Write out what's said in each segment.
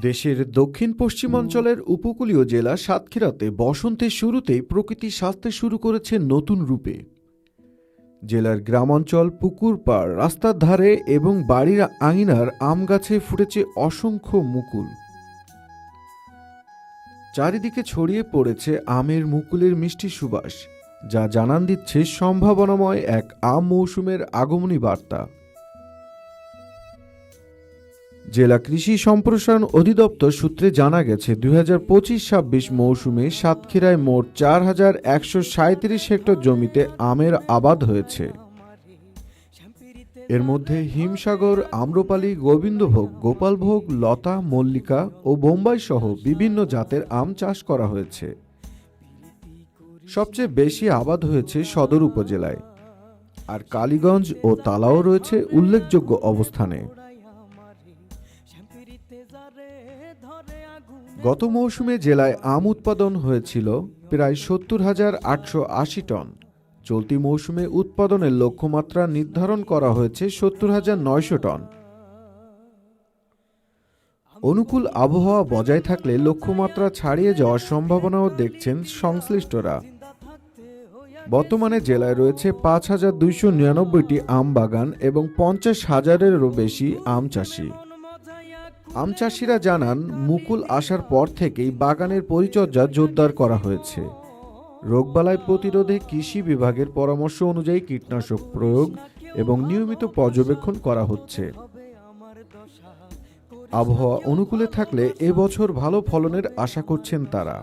দেশের দক্ষিণ পশ্চিমাঞ্চলের উপকূলীয় জেলা সাতক্ষীরাতে বসন্তের শুরুতেই প্রকৃতি সাজতে শুরু করেছে নতুন রূপে। জেলার গ্রামাঞ্চল, পুকুর পাড়, রাস্তার ধারে এবং বাড়ির আঙিনার আম গাছে ফুটেছে অসংখ্য মুকুল। চারিদিকে ছড়িয়ে পড়েছে আমের মুকুলের মিষ্টি সুবাস, যা জানান দিচ্ছে সম্ভাবনাময় এক আম মৌসুমের আগমনী বার্তা। জেলা কৃষি সম্প্রসারণ অধিদপ্তর সূত্রে জানা গেছে ২০২৫-২৬ মৌসুমে সাতক্ষীরায় মোট ৪,১৩৭ হেক্টর জমিতে আমের আবাদ হয়েছে। এর মধ্যে হিমসাগর, আম্রপালি, গোবিন্দভোগ, গোপালভোগ, লতা, মল্লিকা ও বোম্বাই সহ বিভিন্ন জাতের আম চাষ করা হয়েছে। সবচেয়ে বেশি আবাদ হয়েছে সদর উপজেলায়, আর কালীগঞ্জ ও তালাও রয়েছে উল্লেখযোগ্য অবস্থানে। গত মৌসুমে জেলায় আম উৎপাদন হয়েছিল প্রায় ৭০,৮৮০ টন। চলতি মৌসুমে উৎপাদনের লক্ষ্যমাত্রা নির্ধারণ করা হয়েছে ৭০,৯০০ টন। অনুকূল আবহাওয়া বজায় থাকলে লক্ষ্যমাত্রা ছাড়িয়ে যাওয়ার সম্ভাবনাও দেখছেন সংশ্লিষ্টরা। বর্তমানে জেলায় রয়েছে ৫,২৯৯টি আম বাগান এবং ৫০,০০০-এরও বেশি আম চাষি। আম চাষিরা জানান, মুকুল আসার পর থেকেই বাগানের পরিচর্যা জোরদার করা হয়েছে। রোগবালাই প্রতিরোধে কৃষি বিভাগের পরামর্শ অনুযায়ী কীটনাশক প্রয়োগ এবং নিয়মিত পর্যবেক্ষণ করা হচ্ছে। আবহাওয়া অনুকূলে থাকলে এবছর ভালো ফলনের আশা করছেন তারা।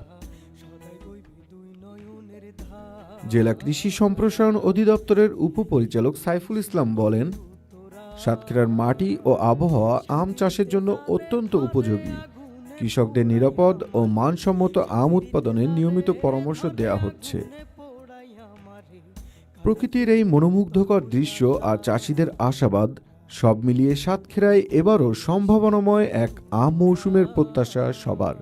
জেলা কৃষি সম্প্রসারণ অধিদপ্তরের উপপরিচালক সাইফুল ইসলাম বলেন, সাতক্ষীরার মাটি ও আবহাওয়া আম চাষের জন্য অত্যন্ত উপযোগী। কৃষকদের নিরাপদ ও মানসম্মত আম উৎপাদনের নিয়মিত পরামর্শ দেয়া হচ্ছে। প্রকৃতির এই মনোমুগ্ধকর দৃশ্য আর চাষিদের আশাবাদ সব মিলিয়ে সাতক্ষীরায় এবারও সম্ভাবনাময় এক আম মৌসুমের প্রত্যাশা সবার।